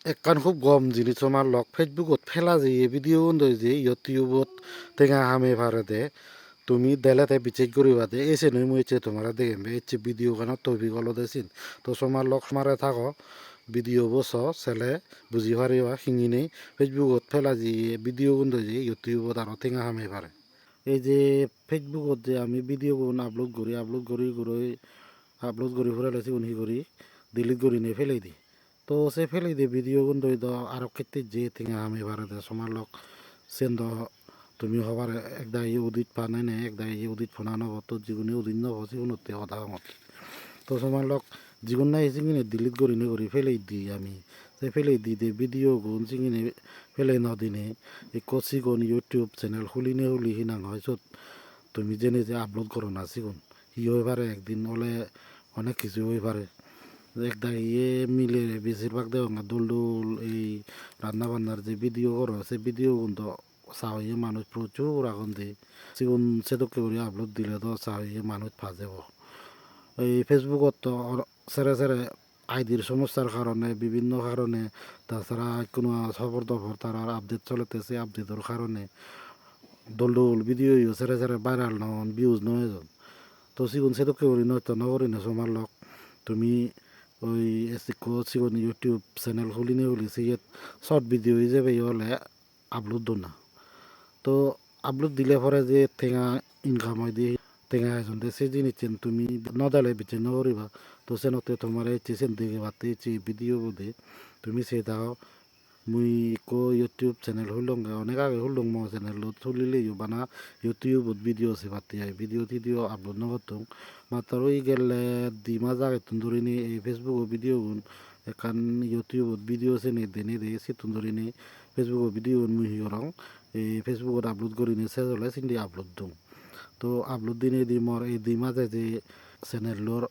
একখান খুব গম জিনিস আমার লগ ফেসবুকত ফেলা যে ভিডিও বন্ধু যে ইউটিউবত টেঙা হামে ভারে দে তুমি দেলাতে বিচার করিবা দে এসে নই মই এসে তোমার দেখে এসে ভিডিও কেন তৈরি গলো দেছিন তো তোমার লগ মারে থাকো ভিডিও বস ছেলে বুঝি পারিবা শিঙি নেই ফেসবুকত ফেলা যে ভিডিও বন্ধু যে ইউটিউবত আরো টেঙা হামে পারে এই যে ফেসবুকত যে আমি ভিডিও গুণ আপলোড করি ফেলাইছি উনি করি ডিলিট করি নিয়ে ফেলাই দিই তো সে ফেলাই দিয়ে ভিডিও গুণ দই দ আরো ক্ষেত্রে যে টেঙা হামে পারে দে তোমার লগ সেন্দ তুমি হবার একদা ইয়ে উদিত পা নাই নাই একদা ইয়ে উদিত ফোনা নব তো জীবনে উদিত নব জীবনতে কথা মত তো তোমার লোক জীবন নাই চিঙিনে ডিলিট করি ফেলাই দিই আমি সে ফেলাই দি দে ভিডিও গুণ চিঙিনে ফেলাই ন দিনে এই কচি গুণ ইউটিউব চ্যানেল খুলি হিনাং হয় চত তুমি জেনে যে আপলোড করো না চিগুন হি হয়ে পারে একদিন হলে অনেক কিছু হয়ে পারে একদা ইয়ে মিলে বেশিরভাগ দেওয়া দোল দোল এই রান্না বান্নার যে ভিডিও করো সে ভিডিও কিন্তু চাহিয়ে মানুষ প্রচুর আগুন দিয়ে চিগুন সেদকে করে আপলোড দিলে তো চাহিয়ে মানুষ ফাঁসেব এই ফেসবুকত তো সেরে সেরে আইডির সমস্যার কারণে বিভিন্ন কারণে তাছাড়া কোনো খবর দফর তারা আপডেট চলেতেছে আপডেটের কারণে দোল দোল ভিডিও সেরে সেরে ভাইরাল নন ভিউজ নয় তো চিগুন সেদকে করি নয়তো নকরি না সমার লোক তুমি ওই চিগুন ইউটিউব চ্যানেল খুলি ইয়াত শর্ট ভিডিও হিসেবে হলে আপলোড দো না তো আপলোড দিলে পরে যে টেঙা ইনকাম হয় দিয়ে টেঙা এখন সে জিনিস তুমি নদালে বিচে নকরিবা তো সেনতে তোমার এই চেন দেখে বাতে ভিডিও বোধে তুমি সে দাও মুই কো ইউটিউব চ্যানেল হলং অনেক আগে হলং মো চ্যানেল খুলিলে বানা ইউটিউবত ভিডিও সে বাতে হয় ভিডিও আপলোড নগতং মাত্র ওই গেলে দিমা জাগে তুন্দরিনি এই ফেসবুক ভিডিও গুণ এখান ইউটিউবত ভিডিও সে নেই দে সে তুন্দরিনি ফেসবুক ভিডিও মুই হিরং এই ফেসবুকত আপলোড করি নি শেষ হলে সিন্দি আপলোড দিওঁ তো আপলোড দিনে দি মর এই দি মাঝে যে চ্যানেলর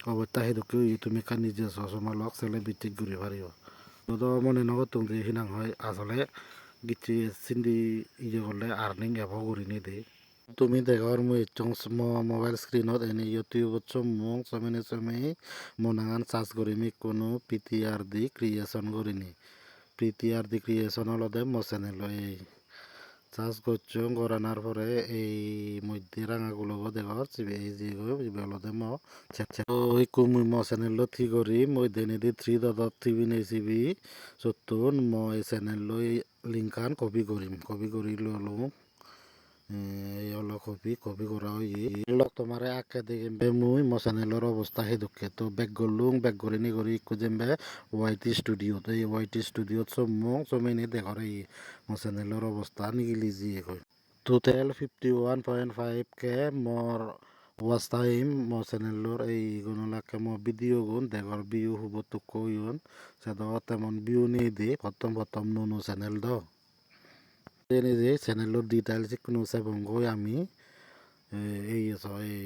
অবস্থা সেইটোকে তুমি কান নিজে চশমা লগ চেলে বিটিক ঘুরি পারিব তো মনে নগত যে হিনাং হয় আসলে গিচি সিন্দি ইয়ে করলে আর্নিং এভ করি নি দে তুমি দেখার মই মোবাইল স্ক্রিনত এনে ইউটিউবত চমুং চমেনে মনাঙান চার্জ করিমি কোনো পিটিআর দি ক্রিয়েশন করিনি পিটিআর দি ক্রিয়েশন হলদে মো চ্যানেল এই চার্জ করছো করানোর পরে এই মধ্যে রাঙাগুলো দেখো এই যে হলদে ম ওই কুমি ম চ্যানেল থি করি মই দেনেদি 3.3 নেছিবি চতুন মই চ্যানেল লিংকান কপি করি ললো অলপ কপি করা লগ তোমার আগে দেখে মুই মো চ্যানেলের অবস্থা সেই দুঃখে তো ব্যাক করে নি করি ইকু যেমবে ওয়াইটি স্টুডিও তো এই ওয়াইটি স্টুডিও চমেনি দেখর এই মো চ্যানেলের অবস্থা নিগিলি জি কই টোটাল 51.5K মোর ওয়াচ টাইম মো চ্যানেলের এই গুণলাকে মো ভিডিও গুণ দেখর ভিউ হুব তো কইন সেটা তেমন ভিউ নেই দে প্রথম নুনু চ্যানেল দ এনে যে চ্যানেলের ডিটেলস কোনো সেবঙ্গই আমি এই এই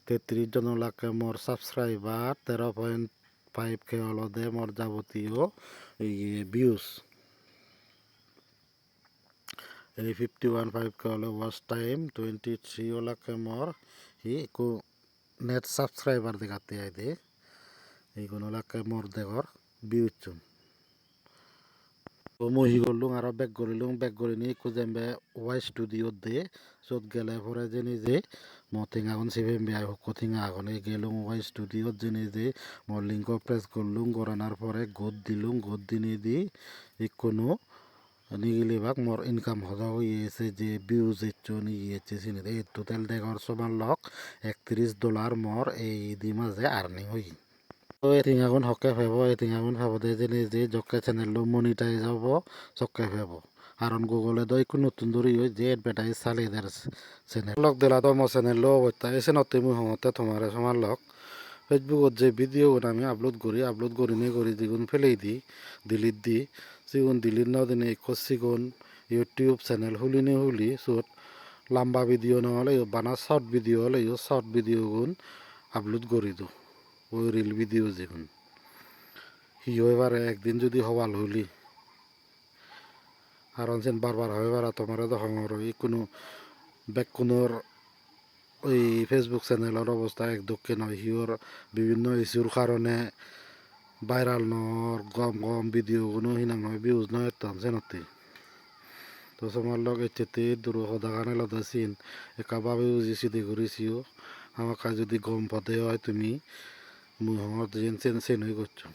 33 জন লাগে মোর সাবস্ক্রাইবার 13.5K হলদে মোর যাবতীয় এই ভিউজ এই 51.5K হলো ওয়াচ টাইম 23 লাগে মোর কো নেট সাবস্ক্রাইবার দেখাতে আই দে এইগুলো লাগে মোর দেখর ভিউজ মহি করলুম আর ব্যাক করি নি কুজেম্বে ওয়াই স্টুডিও দে চত গেলে পরে যে নিজে মতিং আগুন সেভেন বেয়া কথিং আগুন গেলুম ওয়াই স্টুডিও যে নিজে মর লিঙ্ক প্রেস করলুম করানোর পরে গোদ দিলুম গোদ দিনে দি কোনো নিগিলি ভাগ মোর ইনকাম হওয়া হয়েছে যে ভিউজ এর ইয়েছে চিনি এই টোটাল দেখর সমান লক $31 মোর এই দি মাঝে আর্নিং হই তো এথিং আগুন হকে ফেব এথিং আগুন ফেবদে যে নিজে জকে চ্যানেল মনিটাইজ হব চকে ফেব কারণ গুগলে তো একটু নতুন ধরি যে এডভার্টাইজ চালিয়ে দেয় চ্যানেল লগ দিলা তো মো চ্যানেল অবস্থা এসে নতে মুই হতে তোমার সমান লগ ফেসবুকত যে ভিডিও আমি আপলোড করি যেগুন ফেলেই দি ডিলিট দি সেগুন ডিলিট ন দিনে সিগুন ইউটিউব চ্যানেল হুলি চত লম্বা ভিডিও নহলে বানা শর্ট ভিডিও হলে শর্ট ভিডিও গুণ আপলোড করি দিওঁ ওই রিল ভিডিও যেগুন এবারে একদিন যদি হওয়াল হলি কারণ সেন বারবার হইবার তোমার তো হঙর কোনো কোনোর ওই ফেসবুক চ্যানেলের অবস্থা এক দক্ষিণ হয় বিভিন্ন ইস্যুর কারণে ভাইরাল নর গম গম ভিডিও কোনো হিনাং নয় ভিউজ নয় তাম সেনতে তো তোমার লগ এতে দূর সদা কানে লদা চিন একাভাবে উজি সিদি করেছিও আমার কাছে যদি গম পদে হয় তুমি মুই হমর যেন চেন চেন হয়ে করছো